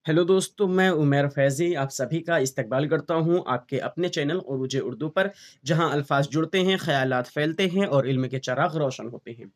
Hello दोस्तों, मैं उमैर फैज़ी आप सभी का इस्तकबाल करता हूँ आपके अपने चैनल उरूज उर्दू पर, जहाँ अल्फाज जुड़ते हैं, ख़यालात फैलते हैं और इल्म के चराग़ रोशन होते हैं।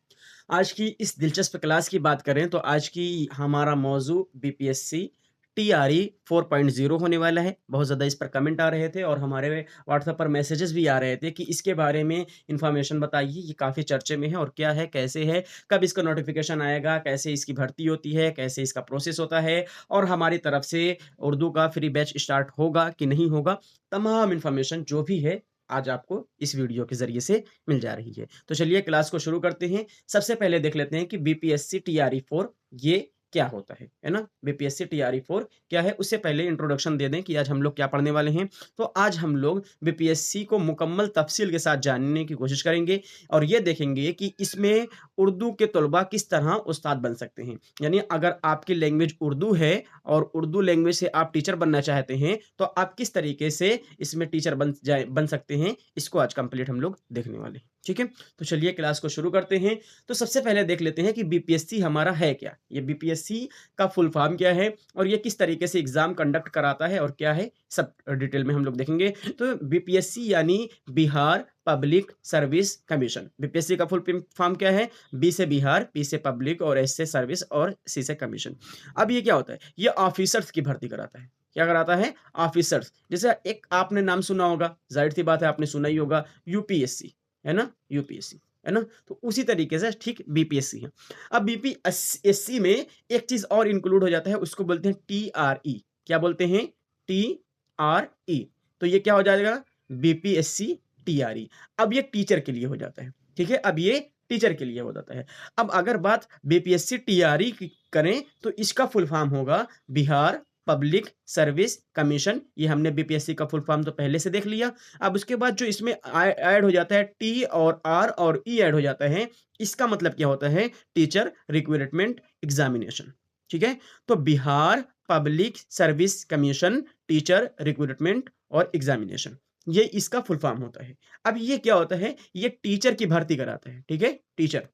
आज की इस दिलचस्प क्लास की बात करें तो आज की हमारा मौज़ू बीपीएससी टीआरई 4.0 होने वाला है। बहुत ज़्यादा इस पर कमेंट आ रहे थे और हमारे व्हाट्सएप पर मैसेजेस भी आ रहे थे कि इसके बारे में इन्फॉर्मेशन बताइए, ये काफ़ी चर्चे में है और क्या है, कैसे है, कब इसका नोटिफ़िकेशन आएगा, कैसे इसकी भर्ती होती है, कैसे इसका प्रोसेस होता है और हमारी तरफ से उर्दू का फ्री बैच स्टार्ट होगा कि नहीं होगा, तमाम इन्फॉर्मेशन जो भी है, आज आपको इस वीडियो के ज़रिए से मिल जा रही है। तो चलिए क्लास को शुरू करते हैं। सबसे पहले देख लेते हैं कि बीपीएससी टीआरई 4 ये क्या होता है ना? बीपीएससी टीआरई 4 क्या है? उससे पहले इंट्रोडक्शन दे दें कि आज हम लोग क्या पढ़ने वाले हैं। तो आज हम लोग बीपीएससी को मुकम्मल तफ़सील के साथ जानने की कोशिश करेंगे और ये देखेंगे कि इसमें उर्दू के तलबा किस तरह उस्ताद बन सकते हैं। यानी अगर आपकी लैंग्वेज उर्दू है और उर्दू लैंग्वेज से आप टीचर बनना चाहते हैं, तो आप किस तरीके से इसमें टीचर बन सकते हैं, इसको आज कंप्लीट हम लोग देखने वाले हैं, ठीक है? तो चलिए क्लास को शुरू करते हैं। तो सबसे पहले देख लेते हैं कि बीपीएससी हमारा है क्या? ये बीपीएससी का फुल फॉर्म क्या है और ये किस तरीके से एग्ज़ाम कंडक्ट कराता है और क्या है, सब डिटेल में हम लोग देखेंगे। तो बीपीएससी यानी Bihar public service commission. BPSC का फुल फॉर्म क्या है? बी से बिहार, पी से पब्लिक और एस से सर्विस और सी से कमीशन। अब ये क्या होता है? ये ऑफिसर्स की भर्ती कराता है। क्या कराता है? ऑफिसर्स। जैसे एक आपने नाम सुना होगा, ज़ाहिर-सी बात है आपने सुना ही होगा यूपीएससी, है ना? यूपीएससी, है ना? तो उसी तरीके से ठीक बीपीएससी है। अब बीपीएससी में एक चीज़ और इंक्लूड हो जाता है, उसको बोलते हैं टीआरई। क्या बोलते हैं? टीआरई। तो ये क्या हो जाएगा? BPSC TRE. अब ये टीचर के लिए हो जाता है, ठीक है? अब ये टीचर के लिए हो जाता है। अब अगर बात बीपीएससी टीआरई की करें तो इसका फुल फॉर्म होगा बिहार पब्लिक सर्विस कमीशन। ये हमने बीपीएससी का फुल फॉर्म तो पहले से देख लिया। अब उसके बाद जो इसमें ऐड हो जाता है टी और आर और ई ऐड हो जाता है, इसका मतलब क्या होता है? टीचर रिक्रूटमेंट एग्जामिनेशन, ठीक है? तो Bihar public service commission teacher recruitment और एग्जामिनेशन, ये इसका फुल फॉर्म होता है। अब ये क्या होता है? ये टीचर की भर्ती कराता है, ठीक है? टीचर।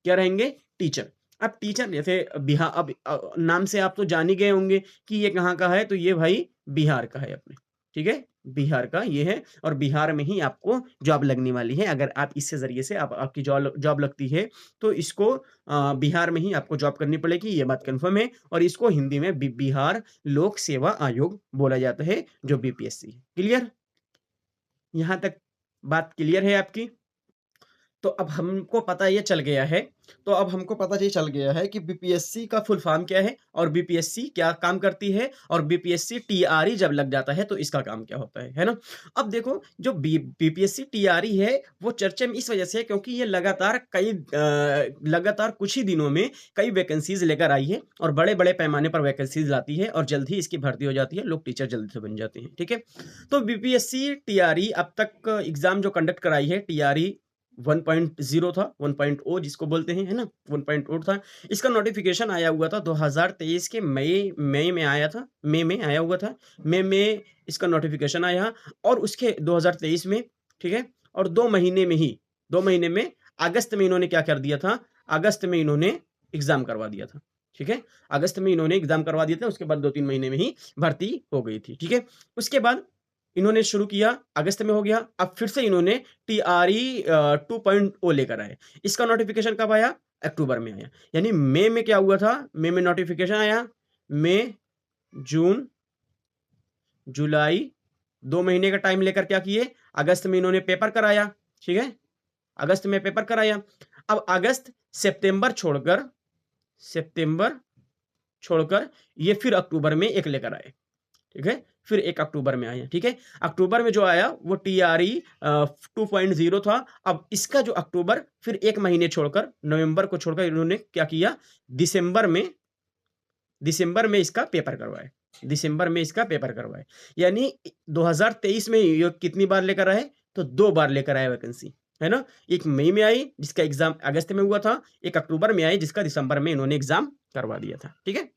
क्या रहेंगे? टीचर। अब टीचर जैसे अब नाम से आप तो जान ही गए होंगे कि ये कहाँ का है, तो ये भाई बिहार का है अपने, ठीक है? बिहार का ये है और बिहार में ही आपको जॉब लगने वाली है। अगर आप इससे ज़रिए से आप आपकी जॉब लगती है, तो इसको बिहार में ही आपको जॉब करनी पड़ेगी, ये बात कन्फर्म है और इसको हिंदी में बिहार लोक सेवा आयोग बोला जाता है, जो बीपीएससी है। क्लियर? यहाँ तक बात क्लियर है आपकी? तो अब हमको पता ये चल गया है कि बीपीएससी का फुल फॉर्म क्या है और बीपीएससी क्या काम करती है और बीपीएससी टीआरई जब लग जाता है तो इसका काम क्या होता है ना? अब देखो जो बीपीएससी टीआरई है वो चर्चे में इस वजह से है क्योंकि ये लगातार कुछ ही दिनों में कई वैकेंसीज लेकर आई है और बड़े-बड़े पैमाने पर वैकेंसीज लाती है और जल्द ही इसकी भर्ती हो जाती है, लोग टीचर जल्दी से बन जाते हैं, ठीक है? तो बीपीएससी टीआरई अब तक एग्ज़ाम जो कंडक्ट कराई है टीआरई 1.0 था, 1.0 जिसको बोलते हैं, है ना? 1.0 था। इसका नोटिफ़िकेशन आया हुआ था 2023 के मई में आया था, मई में आया हुआ था। मई में इसका नोटिफ़िकेशन आया और उसके 2023 में, ठीक है? और 2 महीने में अगस्त में इन्होंने क्या कर दिया था, अगस्त में इन्होंने एग्ज़ाम करवा दिया था, ठीक है? अगस्त में इन्होंने एग्ज़ाम करवा दिया था, उसके बाद 2-3 महीने में ही भर्ती हो गई थी, ठीक है? उसके बाद इन्होंने शुरू किया, अगस्त में हो गया, अब फिर से इन्होंने टीआरई 2.0 लेकर आए। इसका नोटिफ़िकेशन कब आया? अक्टूबर में आया। यानी मई में क्या हुआ था? मई में नोटिफ़िकेशन आया, मई, जून, जुलाई 2 महीने का टाइम लेकर क्या किए? अगस्त में इन्होंने पेपर कराया, ठीक है? अगस्त में पेपर कराया। अब सितंबर छोड़कर ये फिर अक्टूबर में एक लेकर आए। ठीक है? फिर 1 अक्टूबर में आया, ठीक है? अक्टूबर में जो आया वो टीआरई 2.0 था। अब इसका जो अक्टूबर फिर 1 महीने छोड़कर नवंबर को छोड़कर इन्होंने क्या किया? दिसंबर में दिसंबर में इसका पेपर करवाए। यानी 2023 में ये कितनी बार लेकर आए? तो 2 बार लेकर आए वैकेंसी, है ना? एक मई में आई जिसका एग्ज़ाम अगस्त में हुआ था, एक अक्टूबर में आई जिसका दिसंबर में इन्होंने एग्ज़ाम करवा दिया था, ठीक है?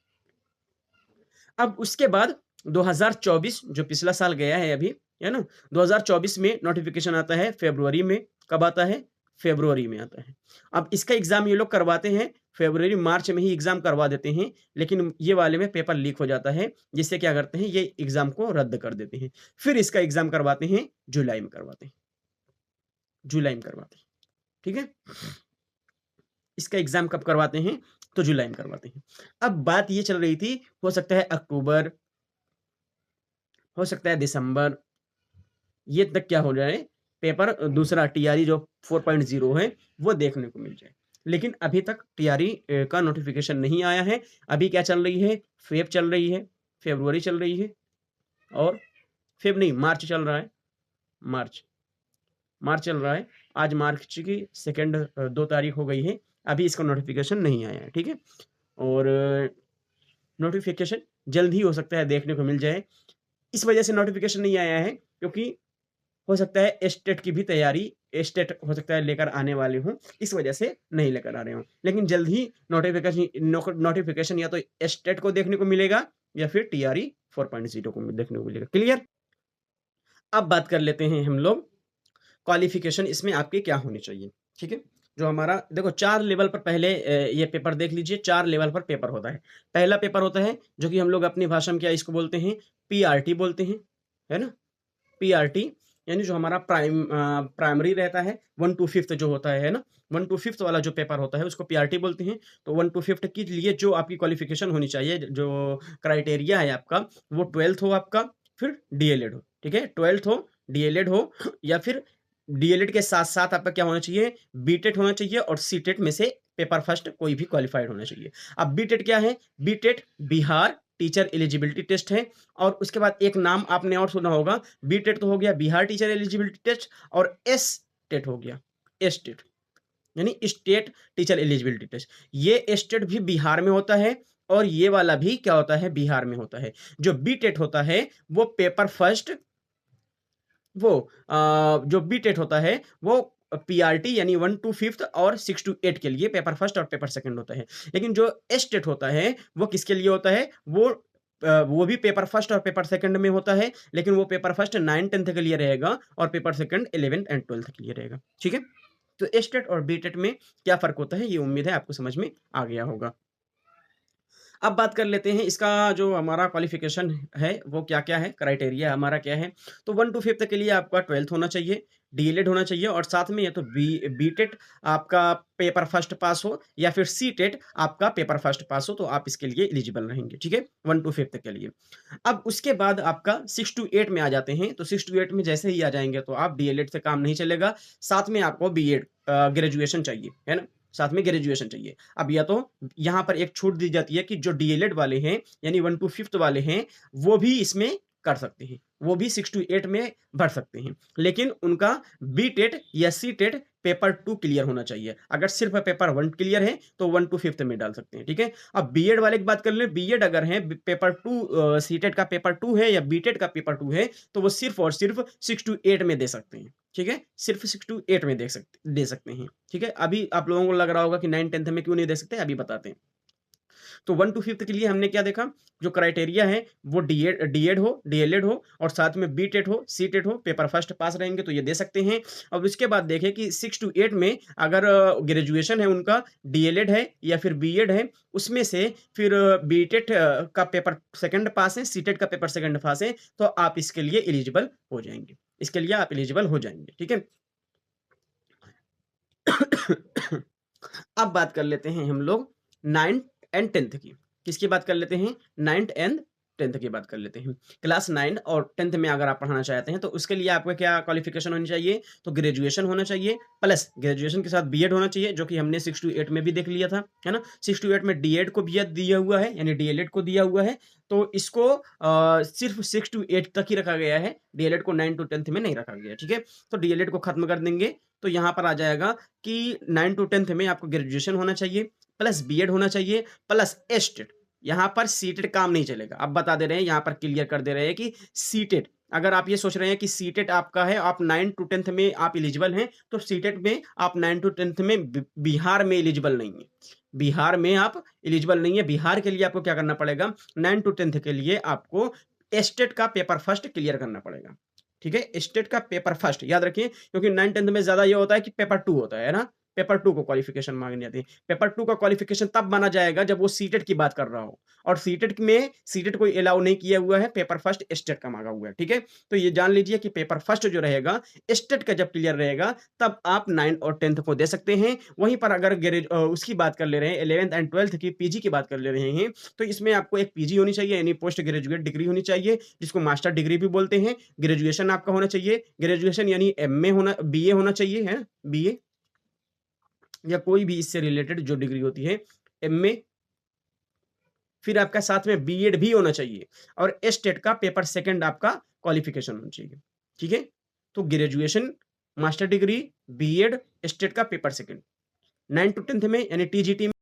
अब उसके बाद 2024 जो पिछला साल गया है अभी, है ना? 2024 में नोटिफ़िकेशन आता है फ़रवरी में, कब आता है? फ़रवरी में आता है। अब इसका एग्ज़ाम ये लोग करवाते हैं फ़रवरी, मार्च में ही एग्ज़ाम करवा देते हैं, लेकिन ये वाले में पेपर लीक हो जाता है, जिससे क्या करते हैं ये एग्ज़ाम को रद्द कर देते हैं। फिर इसका एग्ज़ाम करवाते हैं, जुलाई में करवाते हैं, जुलाई में करवाते हैं, ठीक है? इसका एग्ज़ाम कब करवाते हैं? तो जुलाई में करवाते हैं। अब बात ये चल रही थी, हो सकता है अक्टूबर, हो सकता है दिसंबर, ये तक क्या हो जाए, पेपर दूसरा टीआरई जो 4.0 है, वो देखने को मिल जाए। लेकिन अभी तक टीआरई का नोटिफ़िकेशन नहीं आया है। अभी क्या चल रही है? फ़ेब चल रही है, फ़रवरी चल रही है और फ़ेब नहीं, मार्च चल रहा है, मार्च। मार्च चल रहा है। आज मार्च की 2 तारीख हो गई है, अभी इसका नोटिफ़िकेशन नहीं आया है, ठीक है? और नोटिफ़िकेशन जल्द ही हो सकता है देखने को मिल जाए। इस वजह से नोटिफ़िकेशन नहीं आया है क्योंकि हो सकता है एस्टेट की भी तैयारी एस्टेट हो सकता है लेकर आने वाले हों, इस वजह से नहीं लेकर आ रहे हों। लेकिन जल्द ही नोटिफ़िकेशन या तो एस्टेट को देखने को मिलेगा या फिर टीआरई 4.0 को देखने को मिलेगा। क्लियर? अब बात कर लेते हैं हम लोग क्वालिफ़िकेशन इसमें आपकी क्या होनी चाहिए, ठीक है? जो हमारा देखो 4 लेवल पर पहले ये पेपर देख लीजिए, 4 लेवल पर पेपर होता है। पहला पेपर होता है जो कि हम लोग अपनी भाषा में क्या इसको बोलते हैं, पीआरटी बोलते हैं, है ना? पीआरटी यानी जो हमारा प्राइमरी रहता है 1 टू 5th जो होता है ना? 1 टू 5th वाला जो पेपर होता है उसको पीआरटी बोलते हैं। तो 1 टू 5th के लिए जो आपकी क्वालिफ़िकेशन होनी चाहिए, जो क्राइटेरिया है आपका, वो 12th हो आपका, फिर डीएलएड हो, ठीक है? 12th हो, डीएलएड हो या फिर डीएलएड के साथ-साथ आपका क्या होना चाहिए, बीटेट होना चाहिए और सीटेट में से पेपर फर्स्ट कोई भी क्वालिफ़ाइड होना चाहिए। अब बीटेट क्या है? बीटेट बिहार टीचर एलिजिबिलिटी टेस्ट है और उसके बाद एक नाम आपने और सुना होगा, बीटेट तो हो गया बिहार टीचर एलिजिबिलिटी टेस्ट और एसटेट हो गया, एसटेट यानी स्टेट टीचर एलिजिबिलिटी टेस्ट। ये एसटेट भी बिहार में होता है और ये वाला भी क्या होता है, बिहार में होता है। जो बीटेट होता है, वो पेपर फर्स्ट वो जो बीटेट होता है वो पीआरटी यानी 1 टू 5th और 6 टू 8 के लिए पेपर फर्स्ट और पेपर सेकंड होता है। लेकिन जो एस्टेट होता है वो किसके लिए होता है? वो भी पेपर फर्स्ट और पेपर सेकंड में होता है, लेकिन वो पेपर फर्स्ट 9th-10th के लिए रहेगा और paper second 11th and 12th के लिए रहेगा। ठीक है? तो एस्टेट और बीटेट में क्या फ़र्क होता है, ये उम्मीद है आपको समझ में आ गया होगा। अब बात कर लेते हैं इसका जो हमारा क्वालिफ़िकेशन है, वो क्या-क्या है, क्राइटेरिया हमारा क्या है। तो 1 टू 5th के लिए आपका 12th होना चाहिए, डीएलएड होना चाहिए और साथ में या तो बीटेट आपका पेपर फर्स्ट पास हो या फिर सीटेट आपका पेपर फर्स्ट पास हो, तो आप इसके लिए एलिजिबल रहेंगे, ठीक है? 1 टू 5th के लिए। अब उसके बाद आपका 6 टू 8 में आ जाते हैं, तो 6 टू 8 में जैसे ही आ जाएँगे, तो आप डीएलएड से काम नहीं चलेगा, साथ में आपको बीएड ग्रेजुएशन चाहिए, है ना? साथ में ग्रेजुएशन चाहिए। अब या तो यहाँ पर एक छूट दी जाती है कि जो डीएलएड वाले हैं, यानी 1 टू 5th वाले हैं, वो भी इसमें कर सकते हैं। वो भी 6 टू 8 में भर सकते हैं। लेकिन उनका बीटेट या सीटेट पेपर 2 क्लियर होना चाहिए। अगर सिर्फ़ पेपर 1 क्लियर है, तो 1 टू 5th में डाल सकते हैं, ठीक है? अब बीएड वाले की बात कर लें, बीएड अगर है, पेपर 2 सीटेट का पेपर 2 है या बीटेट का पेपर 2 है, तो वो सिर्फ़ और सिर्फ़ 6 टू 8 में दे सकते हैं, ठीक है? सिर्फ़ 6 टू 8 में दे सकते हैं, ठीक है? अभी आप लोगों को लग रहा होगा कि 9th-10th में क्यों नहीं दे सकते, अभी बताते हैं। तो 1 टू 5th के लिए हमने क्या देखा, जो क्राइटेरिया है वो डीएड हो, डीएलएड हो और साथ में बीटेट हो, सीटेट हो, पेपर फर्स्ट पास रहेंगे तो ये दे सकते हैं। अब उसके बाद देखें कि 6 टू 8 में अगर ग्रेजुएशन है उनका, डीएलएड है या फिर बीएड है, उसमें से फिर बीटेट का पेपर सेकंड पास है, सीटेट का पेपर सेकंड पास है, तो आप इसके लिए एलिजिबल हो जाएँगे। इसके लिए आप एलिजिबल हो जाएँगे, ठीक है? अब बात कर लेते हैं हम लोग 9th एंड 10th की। किसकी बात कर लेते हैं? 9th एंड 10th की बात कर लेते हैं। क्लास 9 और 10th में अगर आप पढ़ाना चाहते हैं, तो उसके लिए आपका क्या क्वालिफ़िकेशन होनी चाहिए? तो ग्रेजुएशन होना चाहिए, प्लस ग्रेजुएशन के साथ बीएड होना चाहिए, जो कि हमने 6 टू 8 में भी देख लिया था, है ना? 6 टू 8 में डीएड को भी दिया हुआ है, यानी डीएलएड को दिया हुआ है। तो इसको सिर्फ़ 6 टू 8 तक ही रखा गया है, डीएलएड को 9 टू 10th में नहीं रखा गया है, ठीक है? तो डीएलएड को खत्म कर देंगे, तो यहाँ पर आ जाएगा कि 9 टू 10th में आपको ग्रेजुएशन होना चाहिए, प्लस बीएड होना चाहिए, प्लस एस्टेट। यहाँ पर सीटेट काम नहीं चलेगा। अब बता दे रहे हैं, यहाँ पर क्लियर कर दे रहे हैं कि सीटेट अगर आप ये सोच रहे हैं कि सीटेट आपका है, आप 9 टू 10th में आप एलिजिबल हैं, तो सीटेट में आप 9 टू 10th में बिहार में एलिजिबल नहीं है। बिहार में आप एलिजिबल नहीं है। बिहार के लिए आपको क्या करना पड़ेगा? 9 टू 10th के लिए आपको एस्टेट का पेपर फर्स्ट क्लियर करना पड़ेगा। ठीक है? स्टेट का पेपर फर्स्ट याद रखिए, क्योंकि 9th-10th में ज़्यादा ये होता है कि पेपर 2 होता है ना? पेपर 2 को क्वालिफ़िकेशन माँगनी आती है। पेपर 2 का क्वालिफ़िकेशन तब माना जाएगा जब वो सीटेट की बात कर रहा हो, और सीटेट कोई अलाउ नहीं किया हुआ है, पेपर फर्स्ट स्टेट का माँगा हुआ है, ठीक है? तो ये जान लीजिए कि पेपर फर्स्ट जो रहेगा, स्टेट का जब क्लियर रहेगा, तब आप 9 और 10th को दे सकते हैं। वहीं पर अगर उसकी बात कर ले रहे हैं 11th एंड 12th की पीजी की बात कर ले रहे हैं, तो इसमें आपको एक पीजी होनी चाहिए, यानी पोस्ट ग्रेजुएट डिग्री होनी चाहिए, जिसको मास्टर डिग्री भी बोलते हैं। ग्रेजुएशन आपका होना चाहिए, ग्रेजुएशन यानी एमए होना, बीए होना चाहिए, है बीए, या कोई भी इससे रिलेटेड जो डिग्री होती है, एमए, फिर आपका साथ में बीएड भी होना चाहिए, और एस्टेट का पेपर सेकंड आपका क्वालिफिकेशन होना चाहिए, ठीक है? तो graduation, master degree, BEd, STET का पेपर सेकंड। 9 टू 10th में यानी टीजीटी में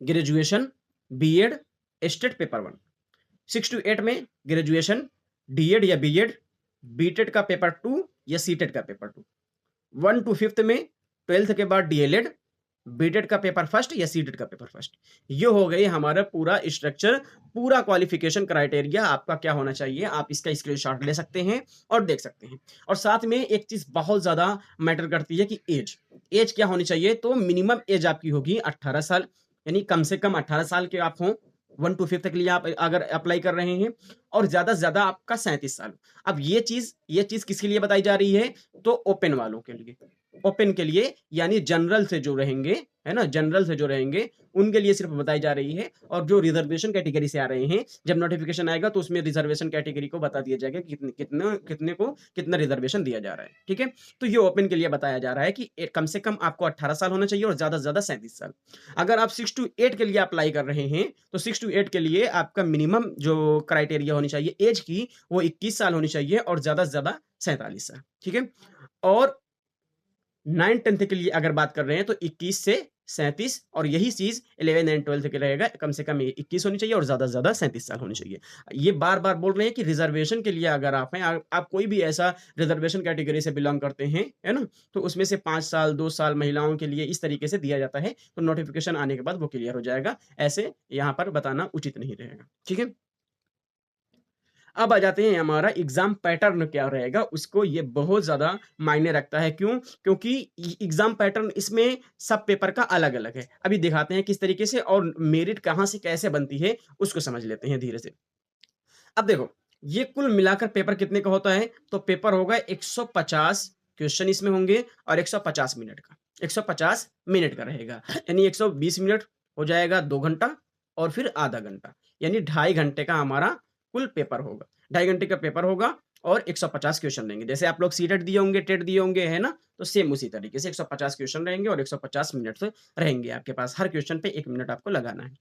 graduation, BEd, STET paper 1। 6 to 8 में ग्रेजुएशन, डीएड या बीएड, बीटेड का पेपर 2 या सीटेड का पेपर 2। 1 टू 5th में 12th के बाद डीएलएड, बीटेड का पेपर फर्स्ट या सीटेड का पेपर फर्स्ट। ये हो गई हमारा पूरा स्ट्रक्चर, पूरा क्वालिफिकेशन क्राइटेरिया आपका क्या होना चाहिए। आप इसका स्क्रीनशॉट ले सकते हैं और देख सकते हैं। और साथ में एक चीज बहुत ज्यादा मैटर करती है कि एज क्या होनी चाहिए। तो मिनिमम एज आपकी होगी 18 साल, यानी कम से कम 18 साल के आप हों 1 टू 5th के लिए आप अगर अप्लाई कर रहे हैं, और ज्यादा से ज्यादा आपका 37 साल। अब ये चीज किसके लिए बताई जा रही है, तो ओपन वालों के लिए, ओपन के लिए, यानी जनरल से जो रहेंगे, है ना, जनरल से जो रहेंगे उनके लिए सिर्फ बताई जा रही है। और जो रिजर्वेशन कैटेगरी से आ रहे हैं, जब नोटिफिकेशन आएगा तो उसमें रिजर्वेशन कैटेगरी को बता दिया जाएगा कि कितने को कितना रिजर्वेशन दिया जा रहा है, ठीक है? तो ये ओपन के लिए बताया जा रहा है कि कम से कम आपको 18 साल होना चाहिए और ज्यादा से ज्यादा 37 साल। अगर आप 6 टू 8 के लिए अप्लाई कर रहे हैं, तो 6 टू 8 के लिए आपका मिनिमम जो क्राइटेरिया होनी चाहिए एज की, वो 21 साल होनी चाहिए और ज्यादा से ज्यादा 47 साल, ठीक है? और 9-10th के लिए अगर बात कर रहे हैं, तो 21 से 37, और यही चीज़ 11 एंड 12th के रहेगा, कम से कम ये 21 होनी चाहिए और ज़्यादा से ज़्यादा 37 साल होनी चाहिए। ये बार-बार बोल रहे हैं कि रिज़र्वेशन के लिए अगर आप हैं, आप कोई भी ऐसा रिज़र्वेशन कैटेगरी से बिलॉन्ग करते हैं, है ना? तो उसमें से 5 साल, 2 साल महिलाओं के लिए इस तरीके से दिया जाता है, तो नोटिफ़िकेशन आने के बाद वो क्लियर हो जाएगा। ऐसे यहाँ पर बताना उचित नहीं रहेगा, ठीक है? अब आ जाते हैं हमारा एग्ज़ाम पैटर्न क्या रहेगा, उसको ये बहुत ज़्यादा मायने रखता है। क्यों? क्योंकि एग्ज़ाम पैटर्न इसमें सब पेपर का अलग-अलग है। अभी दिखाते हैं किस तरीके से, और मेरिट कहाँ से कैसे बनती है, उसको समझ लेते हैं धीरे से। अब देखो, ये कुल मिलाकर पेपर कितने का होता है, तो पेपर होगा 150 क्वेश्चन इसमें होंगे, और 150 मिनट का। 150 मिनट का रहेगा, यानी 120 मिनट हो जाएगा 2 घंटा, और फिर आधा घंटा, यानी ढाई घंटे का हमारा कुल पेपर होगा। ढाई घंटे का पेपर होगा, और 150 क्वेश्चन रहेंगे। जैसे आप लोग सीटेट दिए होंगे, टेट दिए होंगे, है ना? तो सेम उसी तरीके से 150 क्वेश्चन रहेंगे और 150 मिनट रहेंगे आपके पास। हर क्वेश्चन पे 1 मिनट आपको लगाना है।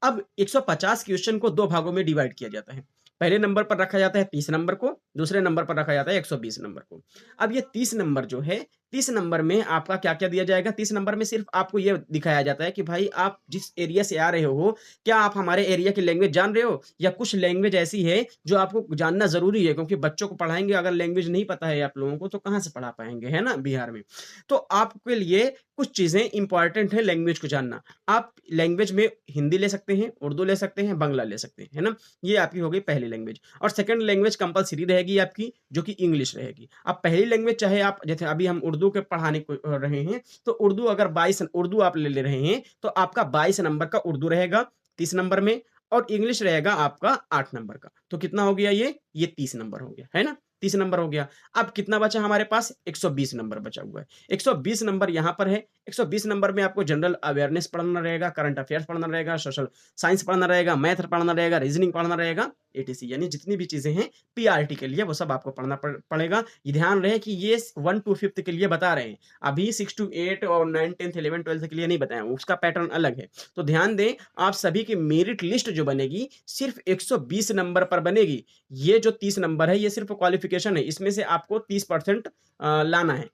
अब 150 क्वेश्चन को 2 भागों में डिवाइड किया जाता है। पहले नंबर पर रखा जाता है 30 नंबर को, दूसरे नंबर पर रखा जाता है 120 नंबर को। अब ये 30 नंबर जो है, 30 नंबर में आपका क्या-क्या दिया जाएगा? 30 नंबर में सिर्फ़ आपको ये दिखाया जाता है कि भाई आप जिस एरिया से आ रहे हो, क्या आप हमारे एरिया की लैंग्वेज जान रहे हो? या कुछ लैंग्वेज ऐसी है जो आपको जानना ज़रूरी है, क्योंकि बच्चों को पढ़ाएँगे अगर लैंग्वेज नहीं पता है आप लोगों को, तो कहाँ से पढ़ा पाएँगे, है ना, बिहार में। तो आपके लिए कुछ चीज़ें इम्पोर्टेंट है लैंग्वेज को जानना। आप लैंग्वेज में हिंदी ले सकते हैं, उर्दू ले सकते हैं, बांग्ला ले सकते हैं, है ना? ये आपकी हो गई पहली लैंग्वेज, और सेकंड लैंग्वेज कंपल्सरी रहेगी आपकी, जो कि इंग्लिश रहेगी। अब पहली लैंग्वेज चाहे आप, जैसे अभी हम उर्दू के पढ़ाने को रहे हैं, तो उर्दू अगर 22 उर्दू आप ले ले रहे हैं, तो आपका 22 नंबर का उर्दू रहेगा 30 नंबर में, और इंग्लिश रहेगा आपका 8 नंबर का। तो कितना हो गया ये 30 नंबर हो गया, है ना? 30 नंबर हो गया। अब कितना बचा हमारे पास? 120 नंबर बचा हुआ है। 120 नंबर यहाँ पर है। 120 नंबर में आपको जनरल अवेयरनेस पढ़ना रहेगा, करंट अफेयर्स पढ़ना रहेगा, सोशल साइंस पढ़ना रहेगा, मैथ पढ़ना रहेगा, रीजनिंग पढ़ना रहेगा, एटीसी, यानी जितनी भी चीज़ें हैं पीआरटी के लिए, वो सब आपको पढ़ना पड़ेगा। ये ध्यान रहे कि ये 1 टू 5th के लिए बता रहे हैं। अभी 6 टू 8 और 9, 10th, 11, 12th के लिए नहीं बताया, उसका पैटर्न अलग है। तो ध्यान दें, आप सभी की मेरिट लिस्ट जो बनेगी, सिर्फ़ 120 नंबर पर बनेगी। ये जो 30 नंबर है, ये सिर्फ़ क्वालिफ़िकेशन है। इसमें से आपको 30% लाना है।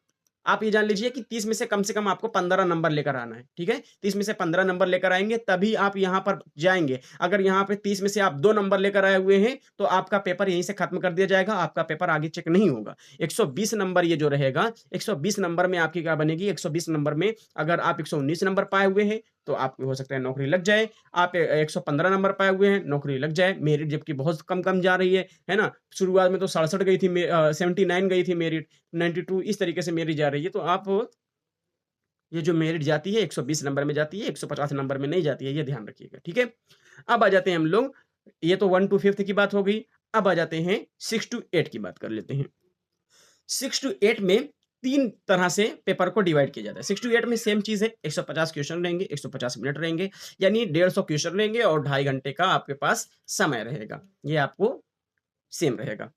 आप ये जान लीजिए कि 30 में से कम आपको 15 नंबर लेकर आना है, ठीक है? 30 में से 15 नंबर लेकर आएँगे, तभी आप यहाँ पर जाएँगे। अगर यहाँ पे 30 में से आप 2 नंबर लेकर आए हुए हैं, तो आपका पेपर यहीं से खत्म कर दिया जाएगा, आपका पेपर आगे चेक नहीं होगा। 120 नंबर ये जो रहेगा, 120 नंबर में आपकी क्या बनेगी, 120 नंबर में अगर आप 119 नंबर पाए हुए हैं, तो आपकी हो सकता है नौकरी लग जाए। आप 115 नंबर पाए हुए हैं, नौकरी लग जाए, मेरिट जबकि बहुत कम-कम जा रही है ना? शुरुआत में तो 67 गई थी 79 गई थी मेरिट, 92 इस तरीके से मेरिट जा रही है, तो आप ये जो मेरिट जाती है 120 नंबर में जाती है, 150 नंबर में नहीं जाती है, ये ध्यान रखिएगा, ठीक है? अब आ जाते हैं हम लोग, ये तो 1 टू 5th की बात हो गई, अब आ जाते हैं 6 टू 8 की बात कर लेते हैं। 6 टू 8 में 3 तरह से पेपर को डिवाइड किया जाता है। 6 टू 8 में सेम चीज़ है, 150 क्वेश्चन रहेंगे, 150 मिनट रहेंगे, यानी 150 क्वेश्चन रहेंगे और 2.5 घंटे का आपके पास समय रहेगा। ये आपको सेम रहेगा।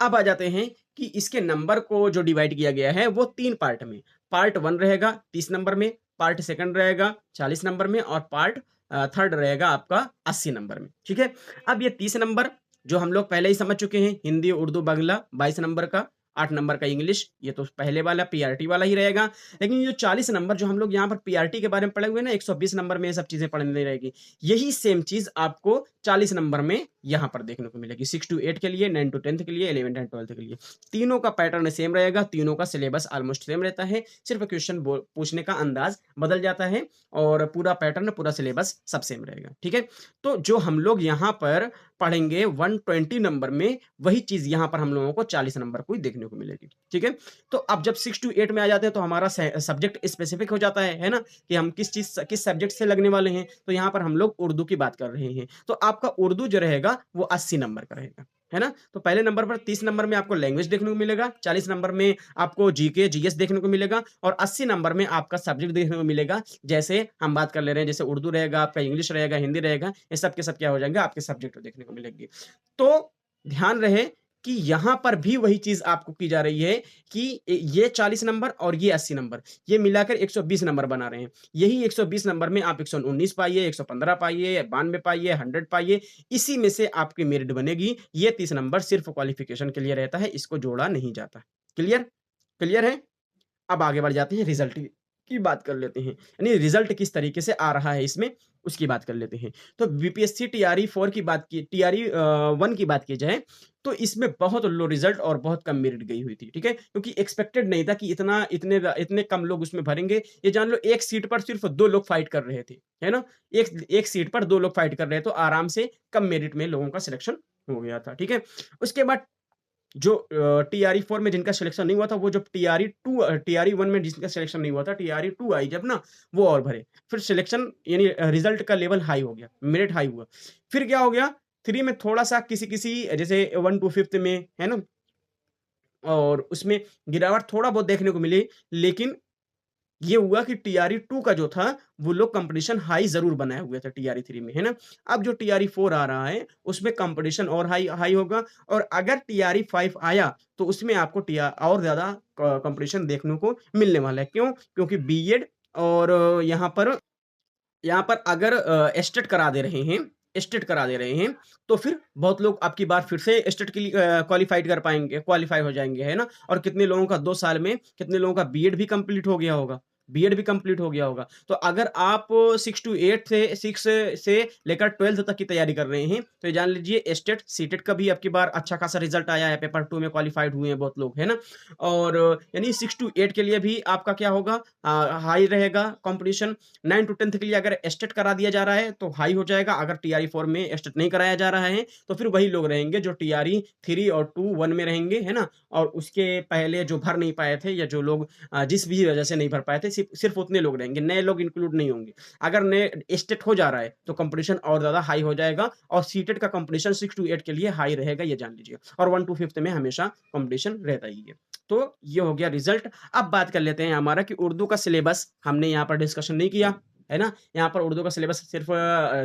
अब आ जाते हैं कि इसके नंबर को जो डिवाइड किया गया है वो 3 पार्ट में। पार्ट 1 रहेगा 30 नंबर में, पार्ट 2 रहेगा 40 नंबर में और पार्ट 3 रहेगा आपका 80 नंबर में, ठीक है? अब ये 30 नंबर जो हम लोग पहले ही समझ चुके हैं, हिंदी, उर्दू, बांग्ला 22 नंबर का, 8 नंबर का इंग्लिश, ये तो पहले वाला पीआरटी वाला ही रहेगा। लेकिन ये जो 40 नंबर जो हम लोग यहाँ पर पीआरटी के बारे में पढ़े हुए हैं ना, 120 नंबर में ये सब चीज़ें पढ़ने रहेगी। यही सेम चीज़ आपको 40 नंबर में यहाँ पर देखने को मिलेगी। 6 टू 8 के लिए, 9 टू 10th के लिए, 11th एंड 12th के लिए। तीनों का पैटर्न सेम रहेगा, तीनों का सिलेबस ऑलमोस्ट सेम रहता है, सिर्फ़ क्वेश्चन पूछने का अंदाज़ बदल जाता है और पूरा पैटर्न, पूरा सिलेबस सब सेम रहेगा, ठीक है? तो जो हम लोग यहाँ पर पढ़ेंगे 120 नंबर में, वही चीज़ यहाँ पर हम लोगों को 40 नंबर को ही देखने को मिलेगी, ठीक है? तो अब जब 6 टू 8 में आ जाते हैं, तो हमारा सब्जेक्ट स्पेसिफिक हो जाता है ना? कि हम किस सब्जेक्ट से लगने वाले हैं, तो यहाँ पर हम लोग उर्दू की बात कर रहे हैं। तो आपका उर्दू जो रहेगा वो 80 नंबर का रहेगा, है ना? तो पहले नंबर पर 30 नंबर में आपको लैंग्वेज देखने को मिलेगा, 40 नंबर में आपको जीके, जीएस देखने को मिलेगा और 80 नंबर में आपका सब्जेक्ट देखने को मिलेगा। जैसे हम बात कर ले रहे हैं, जैसे उर्दू रहेगा, आपका इंग्लिश रहेगा, हिंदी रहेगा, ये सब के सब क्या हो जाएँगे, आपके सब्जेक्ट देखने को मिलेंगे। तो ध्यान रहे कि यहाँ पर भी वही चीज़ आपको की जा रही है कि ये 40 नंबर और ये 80 नंबर, ये मिलाकर 120 नंबर बना रहे हैं। यही 120 नंबर में आप 119 पाइए, 115 पाइए, 92 पाइए, 100 पाइए, इसी में से आपकी मेरिट बनेगी। ये 30 नंबर सिर्फ़ क्वालिफ़िकेशन के लिए रहता है, इसको जोड़ा नहीं जाता। क्लियर? क्लियर है? अब आगे बढ़ जाते हैं रिज़ल्ट की बात कर लेते हैं। यानी रिज़ल्ट किस तरीके से आ रहा है इसमें, उसकी बात कर लेते हैं। तो बीपीएससी टीआरई 4 की बात की टीआरई 1 की बात की जाए, तो इसमें बहुत लो रिज़ल्ट और बहुत कम मेरिट गई हुई थी, ठीक है? क्योंकि एक्सपेक्टेड नहीं था कि इतने कम लोग उसमें भरेंगे। ये जान लो 1 सीट पर सिर्फ़ 2 लोग फाइट कर रहे थे, है ना? एक सीट पर 2 लोग फाइट कर रहे हैं, तो आराम से कम मेरिट में लोगों का सिलेक्शन हो गया था, ठीक है? उसके बाद जो टीआरई 4 में जिनका सिलेक्शन नहीं हुआ था, वो जब टीआरई 1 में जिसका सिलेक्शन नहीं हुआ था, टीआरई 2 आई जब ना, वो और भरे। फिर सिलेक्शन यानी रिज़ल्ट का लेवल हाई हो गया, मेरिट हाई हुआ। फिर क्या हो गया, 3 में थोड़ा-सा किसी-किसी जैसे 1 टू 5th में, है ना? और उसमें गिरावट थोड़ा बहुत देखने को मिली, लेकिन ये हुआ कि टीआरई 2 का जो था, वो लोग कॉम्पिटिशन हाई ज़रूर बनाए हुए थे टीआरई 3 में, है ना? अब जो टीआरई 4 आ रहा है, उसमें कॉम्पिटिशन और हाई हाई होगा और अगर टीआरई 5 आया, तो उसमें आपको और ज़्यादा कॉम्पिटिशन देखने को मिलने वाला है। क्यों? क्योंकि बीएड और यहाँ पर अगर एस्टेट करा दे रहे हैं तो फिर बहुत लोग अब की बार फिर से एस्टेट के लिए क्वालीफाई हो जाएँगे, है ना? और कितने लोगों का 2 साल में कितने लोगों का बीएड भी कंप्लीट हो गया होगा। तो अगर आप 6 टू 8 से 6 से लेकर 12th तक की तैयारी कर रहे हैं, तो ये जान लीजिए एस्टेट, सीटेट का भी अब की बार अच्छा खासा रिज़ल्ट आया है, पेपर 2 में क्वालीफाइड हुए हैं बहुत लोग, है ना? और यानी 6 टू 8 के लिए भी आपका क्या होगा, हाई रहेगा कॉम्पिटिशन। 9 टू 10th के लिए अगर एस्टेट करा दिया जा रहा है तो हाई हो जाएगा, अगर टीआरई 4 में एस्टेट नहीं कराया जा रहा है तो फिर वही लोग रहेंगे जो टीआरई 3 और 2 1 में रहेंगे, है ना? और उसके पहले जो भर नहीं पाए थे या जो लोग जिस भी वजह से नहीं भर पाए थे, सिर्फ उतने लोग रहेंगे, नए लोग इंक्लूड नहीं होंगे। अगर नए एस्टेट हो जा रहा है तो कंपटीशन और ज़्यादा हाई हो जाएगा और सीटेट का कंपटीशन 6 टू 8 के लिए हाई रहेगा, ये जान लीजिए। और 1 टू 5th में हमेशा कंपटीशन रहता ही है। तो ये हो गया रिजल्ट। अब बात कर लेते हैं हमारा कि उर्दू का सिलेबस हमने यहाँ पर डिस्कशन नहीं किया, है ना? यहाँ पर उर्दू का सिलेबस सिर्फ़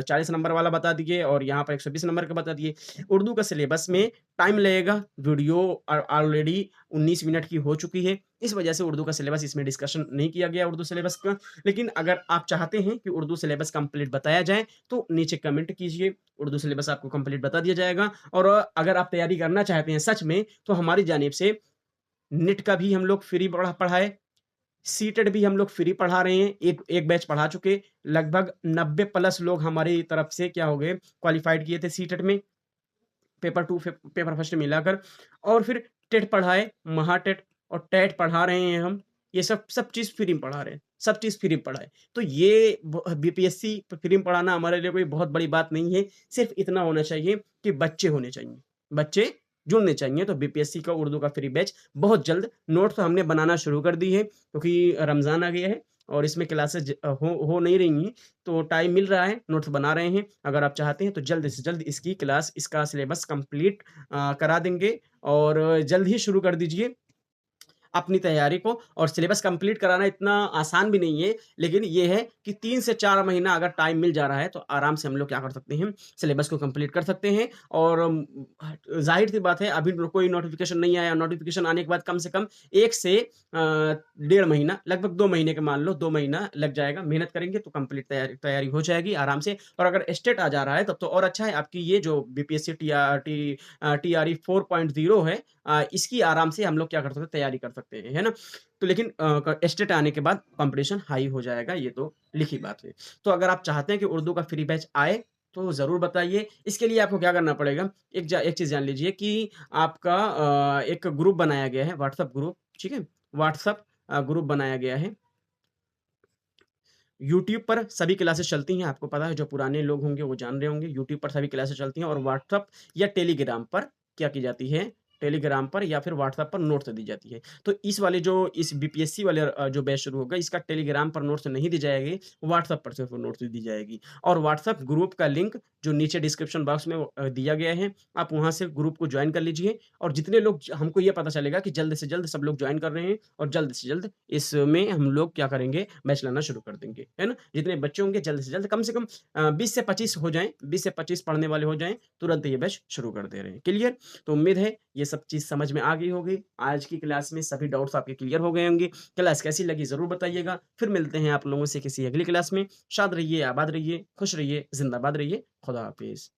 40 नंबर वाला बता दिए और यहाँ पर 120 नंबर का बता दिए। उर्दू का सिलेबस में टाइम लगेगा, वीडियो ऑलरेडी 19 मिनट की हो चुकी है। इस वजह से उर्दू का सिलेबस इसमें डिस्कशन नहीं किया गया उर्दू सिलेबस का। लेकिन अगर आप चाहते हैं कि उर्दू सिलेबस कंप्लीट बताया जाए, तो नीचे कमेंट कीजिए, उर्दू सिलेबस आपको कंप्लीट बता दिया जाएगा। और अगर आप तैयारी करना चाहते हैं सच में, तो हमारी जानिब से नेट का भी हम लोग फ्री पढ़ाए, सीटेट भी हम लोग फ्री पढ़ा रहे हैं। एक एक बैच पढ़ा चुके, लगभग 90 प्लस लोग हमारी तरफ से क्या हो गए, क्वालिफ़ाइड किए थे सीटेट में, पेपर 2 पेपर फर्स्ट मिलाकर। और फिर टेट पढ़ाए, महाटेट और टेट पढ़ा रहे हैं हम। ये सब सब चीज़ फ्री में पढ़ा रहे हैं। सब चीज़ फ्री में पढ़ाए। तो ये ब बीपीएससी फ्री में पढ़ाना हमारे लिए कोई बहुत बड़ी बात नहीं है, सिर्फ़ इतना होना चाहिए कि बच्चे होने चाहिए। बच्चे जुड़ने चाहिए, तो बीपीएससी का उर्दू का फ्री बैच बहुत जल्द नोट्स हमने बनाना शुरू कर दी है, क्योंकि रमज़ान आ गया है और इसमें क्लासेस हो नहीं रही हैं, तो टाइम मिल रहा है, नोट्स बना रहे हैं। अगर आप चाहते हैं तो जल्द से जल्द इसकी क्लास, इसका सिलेबस कंप्लीट करा देंगे और जल्द ही शुरू कर दीजिए अपनी तैयारी को। और सिलेबस कंप्लीट कराना इतना आसान भी नहीं है, लेकिन ये है कि 3 से 4 महीना अगर टाइम मिल जा रहा है, तो आराम से हम लोग क्या कर सकते हैं, सिलेबस को कंप्लीट कर सकते हैं। और ज़ाहिर-सी बात है, अभी कोई नोटिफ़िकेशन नहीं आया, नोटिफ़िकेशन आने के बाद कम से कम 1 से डेढ़ महीना, लगभग 2 महीने का मान लो, 2 महीना लग जाएगा। मेहनत करेंगे तो कंप्लीट तैयारी तैयारी हो जाएगी आराम से। और अगर स्टेट आ जा रहा है, तब तो और अच्छा है, आपकी ये जो बीपीएससी टीआरई 4.0 है, इसकी आराम से हम लोग क्या कर सकते हैं, तैयारी कर सकते हैं, है ना? तो लेकिन स्टेट आने के बाद कॉम्पिटिशन हाई हो जाएगा, ये तो लिखी बात है। तो अगर आप चाहते हैं कि उर्दू का फ्री बैच आए, तो ज़रूर बताइए। इसके लिए आपको क्या करना पड़ेगा, एक चीज़ जान लीजिए कि आपका एक ग्रुप बनाया गया है, व्हाट्सएप ग्रुप, ठीक है? व्हाट्सएप ग्रुप बनाया गया है। यूट्यूब पर सभी क्लासेस चलती हैं, आपको पता है, जो पुराने लोग होंगे वो जान रहे होंगे, यूट्यूब पर सभी क्लासेस चलती हैं। और व्हाट्सएप या टेलीग्राम पर क्या की जाती है, टेलीग्राम पर या फिर व्हाट्सएप पर नोट्स दी जाती है। तो इस वाले जो इस बीपीएससी वाले जो बैच शुरू होगा, इसका टेलीग्राम पर नोट्स नहीं दी जाएगी, व्हाट्सएप पर सिर्फ नोट्स दी जाएगी। और व्हाट्सएप ग्रुप का लिंक जो नीचे डिस्क्रिप्शन बॉक्स में दिया गया है, आप वहाँ से ग्रुप को जॉइन कर लीजिए। और जितने लोग हमको ये पता चलेगा कि जल्द से जल्द सब लोग जॉइन कर रहे हैं, और जल्द से जल्द इसमें हम लोग क्या करेंगे, बैच लाना शुरू कर देंगे, है ना? जितने बच्चे होंगे जल्द से कम 20 से 25 हो जाएँ, 20 से 25 पढ़ने वाले हो जाएँ, तुरंत ये बैच शुरू कर दे रहे हैं। क्लियर? तो उम्मीद है ये सब चीज़ समझ में आ गई होगी। आज की क्लास में सभी डाउट्स आपके क्लियर हो गए होंगे। क्लास कैसी लगी ज़रूर बताइएगा। फिर मिलते हैं आप लोगों से किसी अगली क्लास में। शाद रहिए, आबाद रहिए, खुश रहिए, ज़िंदाबाद रहिए। खुदा हाफ़िज़।